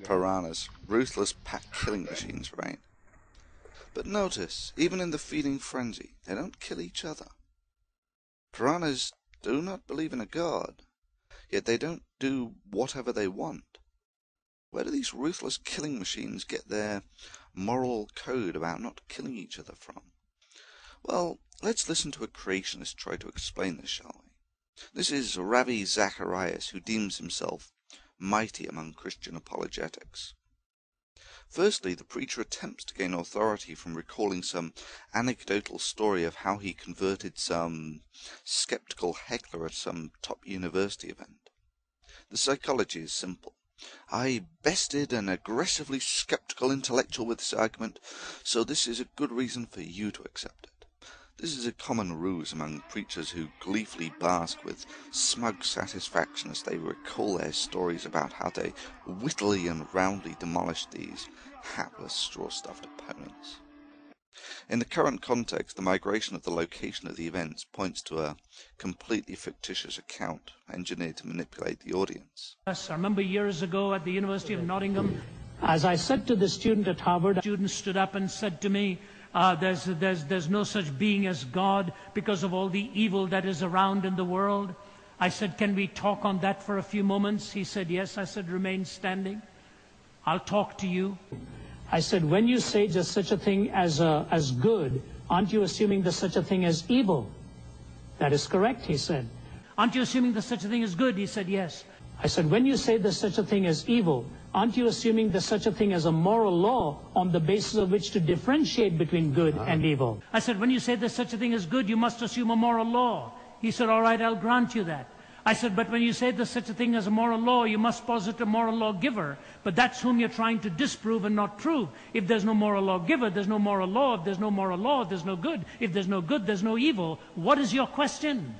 Piranhas, ruthless pack killing machines, right? But notice, even in the feeding frenzy, they don't kill each other. Piranhas do not believe in a god, yet they don't do whatever they want. Where do these ruthless killing machines get their moral code about not killing each other from? Well, let's listen to a creationist try to explain this, shall we? This is Ravi Zacharias, who deems himself mighty among Christian apologetics. Firstly, the preacher attempts to gain authority from recalling some anecdotal story of how he converted some skeptical heckler at some top university event. The psychology is simple. I bested an aggressively skeptical intellectual with this argument, so this is a good reason for you to accept it. This is a common ruse among preachers who gleefully bask with smug satisfaction as they recall their stories about how they wittily and roundly demolished these hapless straw-stuffed opponents. In the current context, the migration of the location of the events points to a completely fictitious account engineered to manipulate the audience. I remember years ago at the University of Nottingham, as I said to the student at Harvard, a student stood up and said to me, there's no such being as God because of all the evil that is around in the world. I said, can we talk on that for a few moments? He said, yes. I said, remain standing. I'll talk to you. I said, when you say just such a thing as good, aren't you assuming there's such a thing as evil? That is correct, he said. Aren't you assuming there's such a thing as good? He said, yes. I said, when you say there's such a thing as evil, aren't you assuming there's such a thing as a moral law on the basis of which to differentiate between good and evil? I said, when you say there's such a thing as good, you must assume a moral law. He said, all right, I'll grant you that. I said, but when you say there's such a thing as a moral law, you must posit a moral lawgiver. But that's whom you're trying to disprove and not prove. If there's no moral lawgiver, there's no moral law. If there's no moral law, there's no good. If there's no good, there's no evil. What is your question?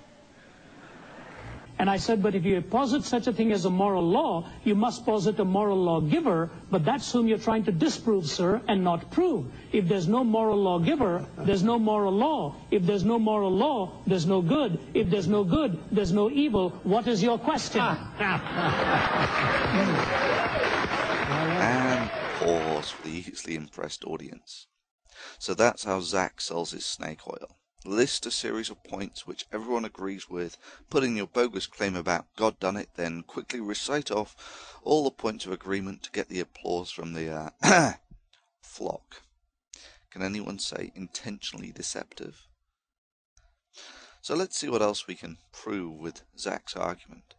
And I said, but if you posit such a thing as a moral law, you must posit a moral lawgiver, but that's whom you're trying to disprove, sir, and not prove. If there's no moral lawgiver, there's no moral law. If there's no moral law, there's no good. If there's no good, there's no evil. What is your question? And pause for the easily impressed audience. So that's how Zach sells his snake oil. List a series of points which everyone agrees with, put in your bogus claim about God done it, then quickly recite off all the points of agreement to get the applause from the flock. Can anyone say intentionally deceptive? So let's see what else we can prove with Zach's argument.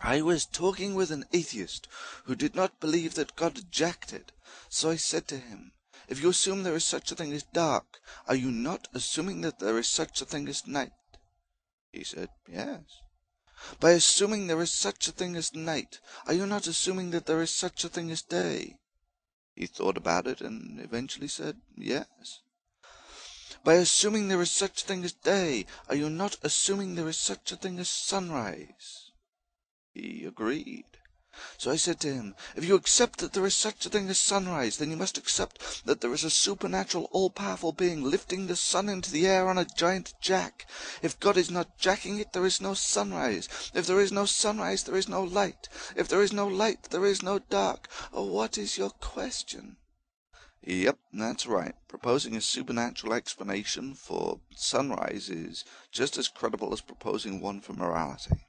I was talking with an atheist who did not believe that God jacked it, so I said to him, if you assume there is such a thing as dark, are you not assuming that there is such a thing as night? He said, yes. By assuming there is such a thing as night, are you not assuming that there is such a thing as day? He thought about it and eventually said, yes. By assuming there is such a thing as day, are you not assuming there is such a thing as sunrise? He agreed. So I said to him, if you accept that there is such a thing as sunrise, then you must accept that there is a supernatural, all-powerful being lifting the sun into the air on a giant jack. If God is not jacking it, there is no sunrise. If there is no sunrise, there is no light. If there is no light, there is no dark. Oh, what is your question? Yep, that's right. Proposing a supernatural explanation for sunrise is just as credible as proposing one for morality.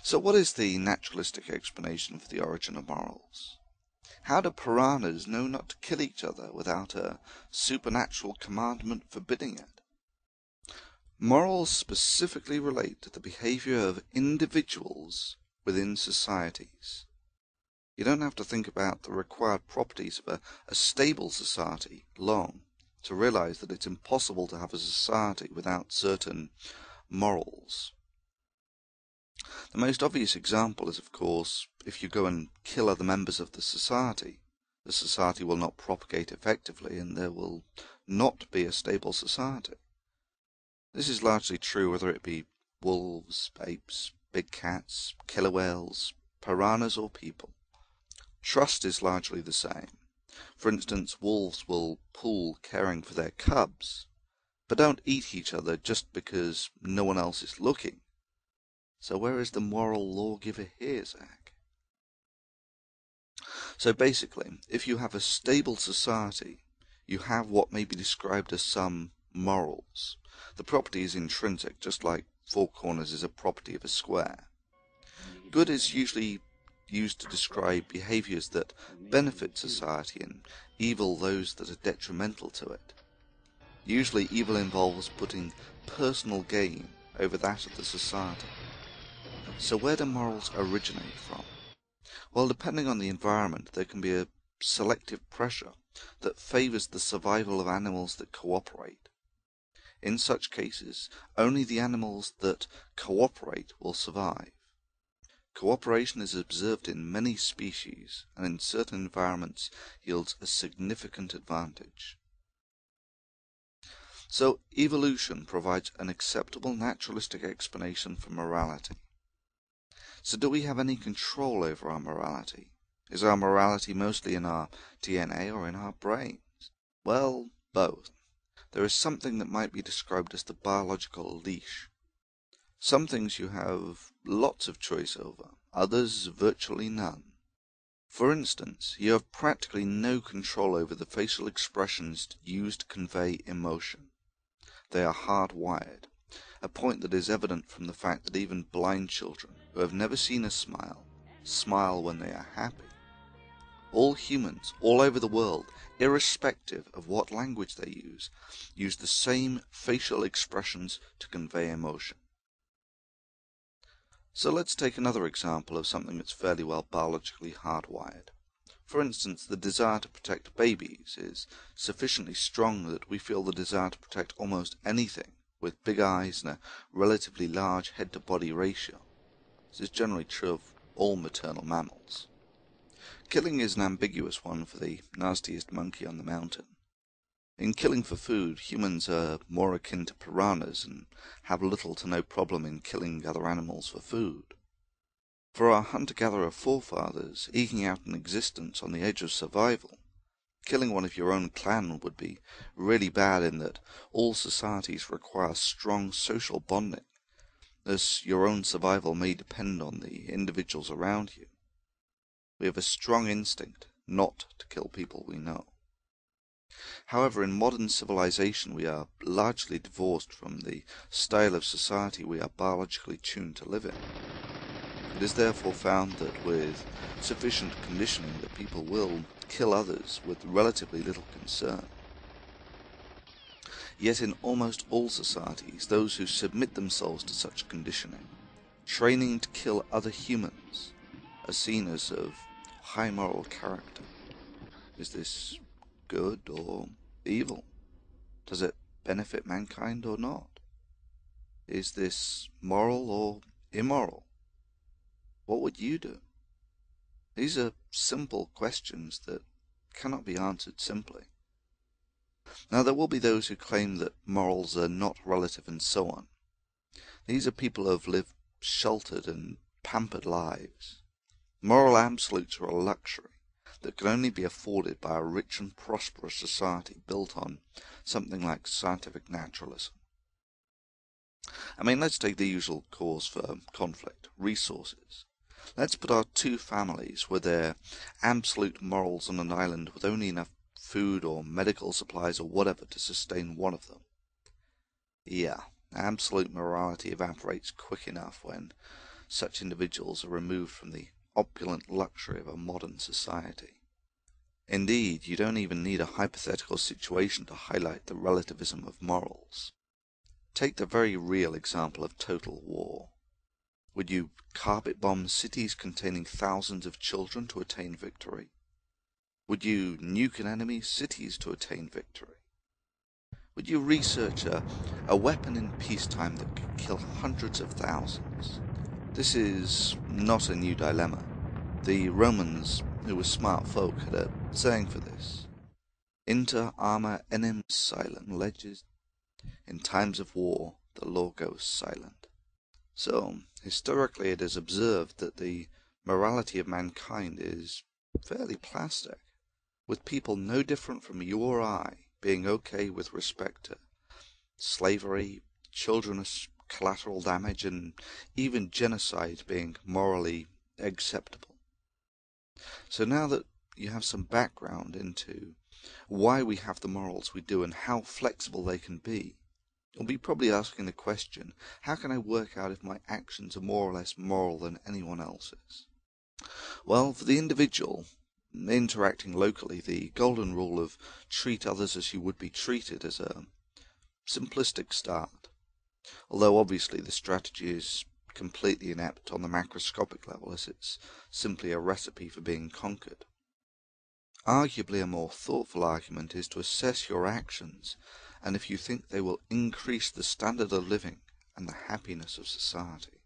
So what is the naturalistic explanation for the origin of morals? How do piranhas know not to kill each other without a supernatural commandment forbidding it? Morals specifically relate to the behavior of individuals within societies. You don't have to think about the required properties of a stable society long to realize that it's impossible to have a society without certain morals. The most obvious example is, of course, if you go and kill other members of the society will not propagate effectively and there will not be a stable society. This is largely true whether it be wolves, apes, big cats, killer whales, piranhas or people. Trust is largely the same. For instance, wolves will pool caring for their cubs, but don't eat each other just because no one else is looking. So where is the moral lawgiver here, Zach? So basically, if you have a stable society, you have what may be described as some morals. The property is intrinsic, just like four corners is a property of a square. Good is usually used to describe behaviours that benefit society, and evil those that are detrimental to it. Usually evil involves putting personal gain over that of the society. So where do morals originate from? Well, depending on the environment, there can be a selective pressure that favours the survival of animals that cooperate. In such cases, only the animals that cooperate will survive. Cooperation is observed in many species, and in certain environments yields a significant advantage. So, evolution provides an acceptable naturalistic explanation for morality. So do we have any control over our morality? Is our morality mostly in our DNA or in our brains? Well, both. There is something that might be described as the biological leash. Some things you have lots of choice over, others virtually none. For instance, you have practically no control over the facial expressions used to convey emotion. They are hardwired, a point that is evident from the fact that even blind children, who have never seen a smile, smile when they are happy. All humans, all over the world, irrespective of what language they use the same facial expressions to convey emotion. So let's take another example of something that's fairly well biologically hardwired. For instance, the desire to protect babies is sufficiently strong that we feel the desire to protect almost anything with big eyes and a relatively large head-to-body ratio. This is generally true of all maternal mammals. Killing is an ambiguous one for the nastiest monkey on the mountain. In killing for food, humans are more akin to piranhas and have little to no problem in killing other animals for food. For our hunter-gatherer forefathers, eking out an existence on the edge of survival, killing one of your own clan would be really bad in that all societies require strong social bonding, as your own survival may depend on the individuals around you. We have a strong instinct not to kill people we know. However, in modern civilization we are largely divorced from the style of society we are biologically tuned to live in. It is therefore found that with sufficient conditioning that people will kill others with relatively little concern. Yet in almost all societies, those who submit themselves to such conditioning, training to kill other humans, are seen as of high moral character. Is this good or evil? Does it benefit mankind or not? Is this moral or immoral? What would you do? These are simple questions that cannot be answered simply. Now there will be those who claim that morals are not relative and so on. These are people who have lived sheltered and pampered lives. Moral absolutes are a luxury that can only be afforded by a rich and prosperous society built on something like scientific naturalism. I mean, let's take the usual cause for conflict, resources. Let's put our two families with their absolute morals on an island with only enough food or medical supplies or whatever to sustain one of them. Yeah, absolute morality evaporates quick enough when such individuals are removed from the opulent luxury of a modern society. Indeed, you don't even need a hypothetical situation to highlight the relativism of morals. Take the very real example of total war. Would you carpet bomb cities containing thousands of children to attain victory? Would you nuke an enemy's cities to attain victory? Would you research a weapon in peacetime that could kill hundreds of thousands? This is not a new dilemma. The Romans, who were smart folk, had a saying for this. Inter arma enim silent leges. In times of war, the law goes silent. So, historically it is observed that the morality of mankind is fairly plastic, with people no different from you or I being okay with respect to slavery, children as collateral damage, and even genocide being morally acceptable. So now that you have some background into why we have the morals we do and how flexible they can be, you'll be probably asking the question, how can I work out if my actions are more or less moral than anyone else's? Well, for the individual interacting locally, the golden rule of treat others as you would be treated is a simplistic start, although obviously the strategy is completely inept on the macroscopic level, as it's simply a recipe for being conquered. Arguably a more thoughtful argument is to assess your actions, and if you think they will increase the standard of living and the happiness of society.